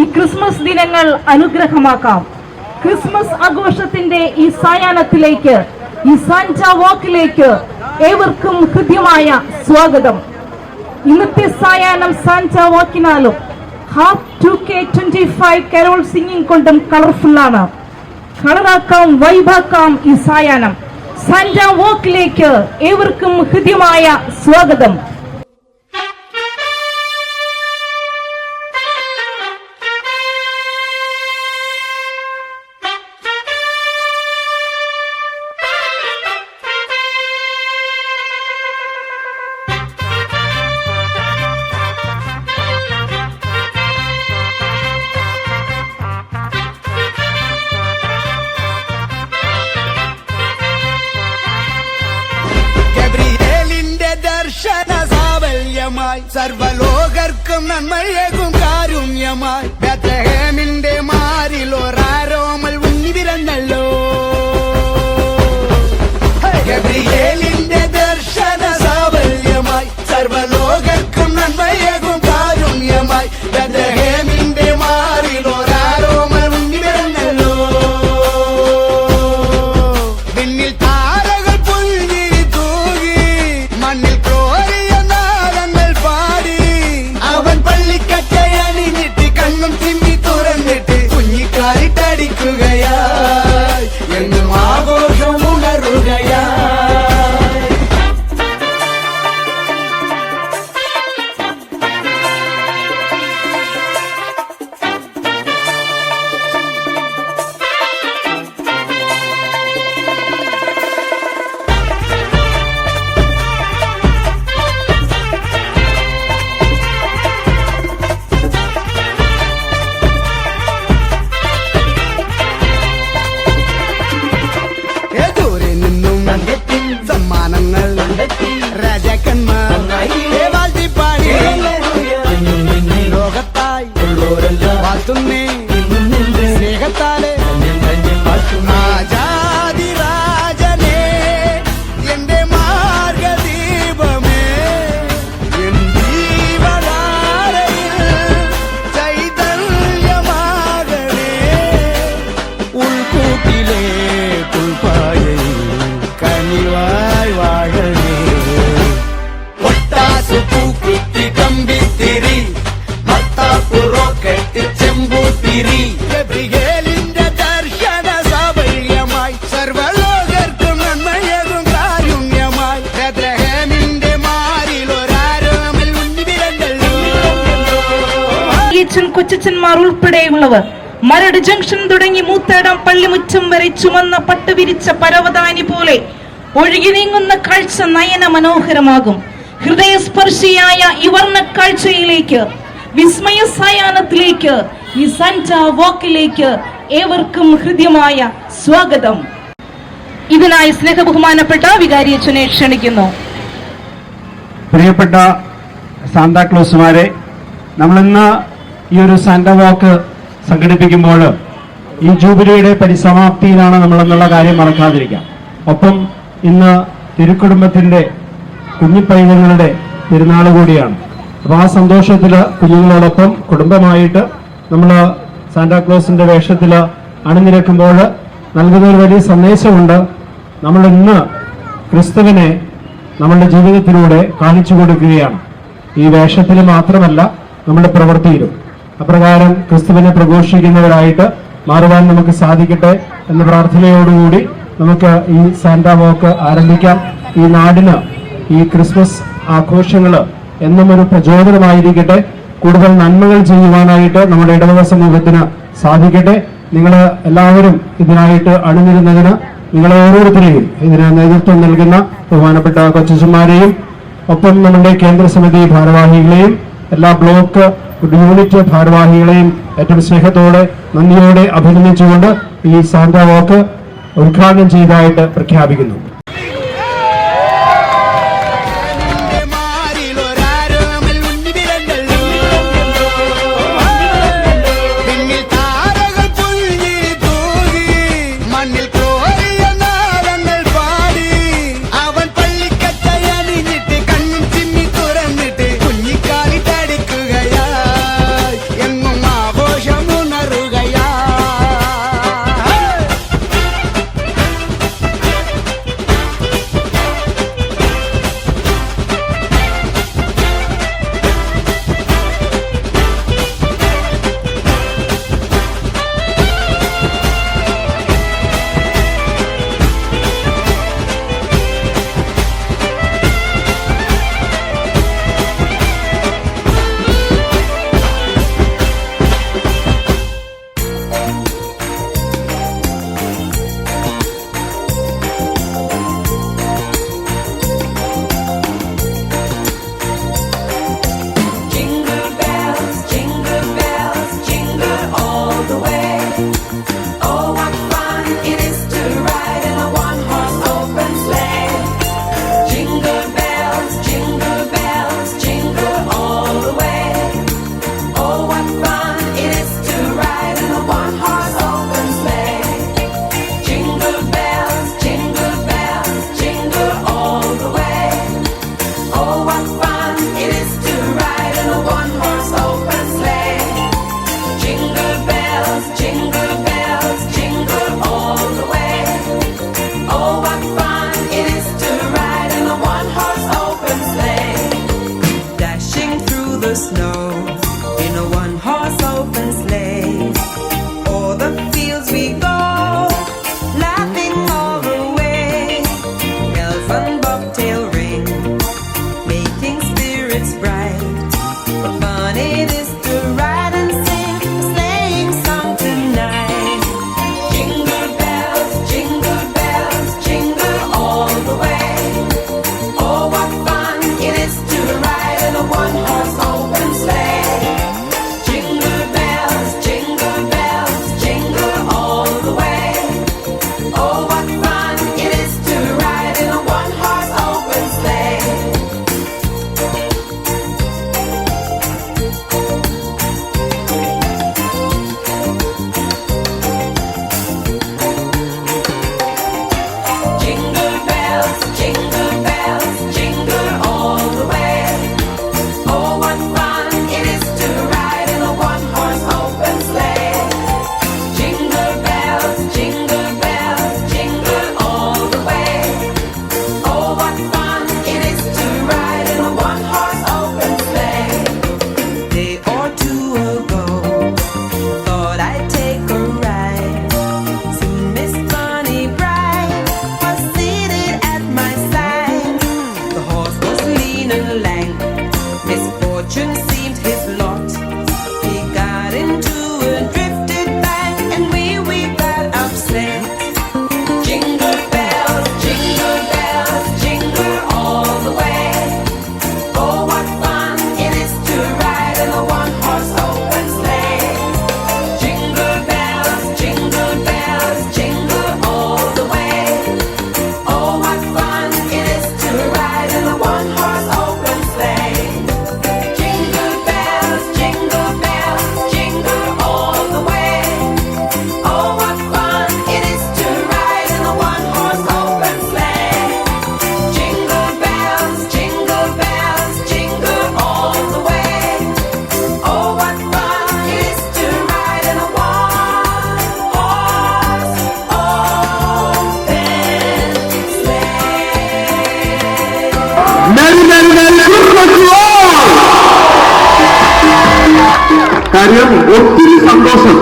ഈ ക്രിസ്മസ് ദിനങ്ങൾ അനുഗ്രഹമാക്കാം. ക്രിസ്മസ് ആഘോഷത്തിന്റെ ഈ സായാഹ്നത്തിലേക്ക്, ഈ സാന്റാ വാക്കിലേക്ക് ഏവർക്കും ഹൃദ്യമായ സ്വാഗതം. ഇന്നത്തെ സായാഹ്നം സാന്റാ വാക്കിനാലും ഹാഫ് 2K25 കരോൾ സിംഗിങ് കൊണ്ടും കളർഫുള്ളാണ്. കളറാക്കാം, വൈബാക്കാം ഈ സായാഹ്നം. സാന്റാ വാക്കിലേക്ക് ഏവർക്കും ഹൃദ്യമായ സ്വാഗതം. സർവലോകർക്കും നന്മയേകും കാരുണ്യമായി ബേത്ലഹേമിന്റെ മാറിൽ ഒരാരോമൽ ഉണ്ണി പിറന്നല്ലോ. ഗബ്രിയേലിന്റെ ദർശന സാവല്യമായി സർവലോകർക്കും നന്മയേകും കാരുണ്യമായി ബേത്ലഹേമിന്റെ മാറിൽ ഒരാരോമൽ ഉണ്ണി പിറന്നല്ലോ. പിന്നിൽ താരകൾ പുൽകി തൂകി മണ്ണിൽ ടിക്കുകയായി എന്നും ആഘോഷം ഉണരുകയായി. സമ്മാനങ്ങൾ രാജാക്കന്മാർ വാഴ്ത്തിപ്പാടി ലോകത്തായി വാഴ്ത്തുന്നേ സ്നേഹത്താലെ ആജാതി രാജനേ എന്റെ മാർഗദീപമേ എൻ ജീവധാരയിൽ ചൈതന്യമാകണേ. ഉൾക്കൂട്ടിലെ പുൽപ്പായയിൽ കനിവായി വാഴണേ. ഒട്ടാസു പൂക്കുത്തി കമ്പിത്തിരി മത്താപ്പു റോക്കറ്റ് ചെമ്പൂത്തിരി ഗബ്രിയേലിന്റെ ദർശന സാഫല്യമായി സർവലോകർക്കും നന്മയേകും കാരുണ്യമായി ബേത്ലഹേമിന്റെ മാറിൽ ഒരാരോമൽ ഉണ്ണി പിറന്നല്ലോ. കൊച്ചന്മാർ ഉൾപ്പെടെയുള്ളവർ മരട് ജംഗ്ഷൻ തുടങ്ങി മൂത്തേടം പള്ളിമുറ്റം വരെ ചുമന്ന പട്ടുവിരിച്ച പരവതാനി പോലെ ഒഴുകി നീങ്ങുന്ന കാഴ്ച നയന മനോഹരമാകും. ഹൃദയസ്പർശിയായ ഈ വർണ്ണ കാഴ്ചയിലേക്ക്, വിസ്മയ സായാഹ്നത്തിലേക്ക്, ഈ സാന്റാ വാക്കിലേക്ക് ഏവർക്കും ഹൃദ്യമായ സ്വാഗതം. ഇതിനായി സ്നേഹബഹുമാനപ്പെട്ട വികാരിയച്ഛനെ ക്ഷണിക്കുന്നു. പ്രിയപ്പെട്ട സാന്താക്ലോസുമാരെ, നമ്മളിന്ന് ഈ ഒരു സാന്റാ വാക്ക് സംഘടിപ്പിക്കുമ്പോൾ ഈ ജൂബിലിയുടെ പരിസമാപ്തിയിലാണ് നമ്മളെന്നുള്ള കാര്യം മറക്കാതിരിക്കാം. ഒപ്പം ഇന്ന് തിരുക്കുടുംബത്തിന്റെ കുഞ്ഞിപ്പൈതങ്ങളുടെ പെരുന്നാൾ കൂടിയാണ്. അപ്പോൾ ആ സന്തോഷത്തിൽ കുഞ്ഞുങ്ങളോടൊപ്പം കുടുംബമായിട്ട് നമ്മൾ സാന്റാക്ലോസിന്റെ വേഷത്തിൽ അണിനിരക്കുമ്പോൾ നൽകുന്ന ഒരു വലിയ സന്ദേശമുണ്ട്. നമ്മൾ ഇന്ന് ക്രിസ്തുവിനെ നമ്മളുടെ ജീവിതത്തിലൂടെ കാണിച്ചു കൊടുക്കുകയാണ്. ഈ വേഷത്തിൽ മാത്രമല്ല, നമ്മുടെ പ്രവൃത്തിയിലും അപ്രകാരം ക്രിസ്തുവിനെ പ്രഘോഷിക്കുന്നവരായിട്ട് മാറുവാൻ നമുക്ക് സാധിക്കട്ടെ എന്ന പ്രാർത്ഥനയോടുകൂടി നമുക്ക് ഈ സാന്റാ വാക്ക് ആരംഭിക്കാം. ഈ നാടിന് ഈ ക്രിസ്മസ് ആഘോഷങ്ങൾ എന്നും ഒരു പ്രചോദനമായിരിക്കട്ടെ. കൂടുതൽ നന്മകൾ ചെയ്യുവാനായിട്ട് നമ്മുടെ ഇടവക സമൂഹത്തിന് സാധിക്കട്ടെ. നിങ്ങൾ എല്ലാവരും ഇതിനായിട്ട് അണിനിരുന്നതിന് നിങ്ങളെ ഓരോരുത്തരെയും ഇതിന് നേതൃത്വം നൽകുന്ന ബഹുമാനപ്പെട്ട കൊച്ചന്മാരെയും ഒപ്പം നമ്മുടെ കേന്ദ്ര സമിതി ഭാരവാഹികളെയും എല്ലാ ബ്ലോക്ക് യൂണിറ്റ് ഭാരവാഹികളെയും ഏറ്റവും സ്നേഹത്തോടെ നന്ദിയോടെ അഭിനന്ദിച്ചുകൊണ്ട് ഈ സാന്റാ വാക്ക് ഉദ്ഘാടനം ചെയ്തതായിട്ട് പ്രഖ്യാപിക്കുന്നു. ആഘോഷം കാര്യം ഒത്തിരി സന്തോഷം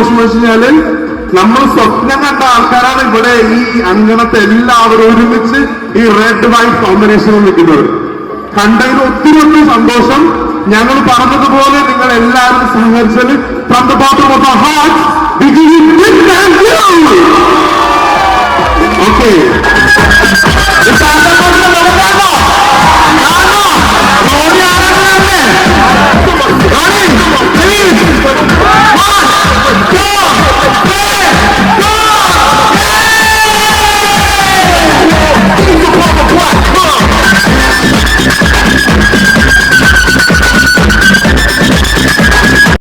എന്ന് വെച്ചാല് നമ്മൾ സ്വപ്നം കണ്ട ആൾക്കാരാണ് ഇവിടെ ഈ അങ്കണത്തെ എല്ലാവരും ഒരുമിച്ച് ഈ റെഡ് വൈറ്റ് കോമ്പിനേഷനിൽ നിൽക്കുന്നത്. കണ്ടതിന് ഒത്തിരി സന്തോഷം. ഞങ്ങൾ പറഞ്ഞതുപോലെ നിങ്ങൾ എല്ലാവരും സഹകരിച്ചത് from the bottom of our hearts.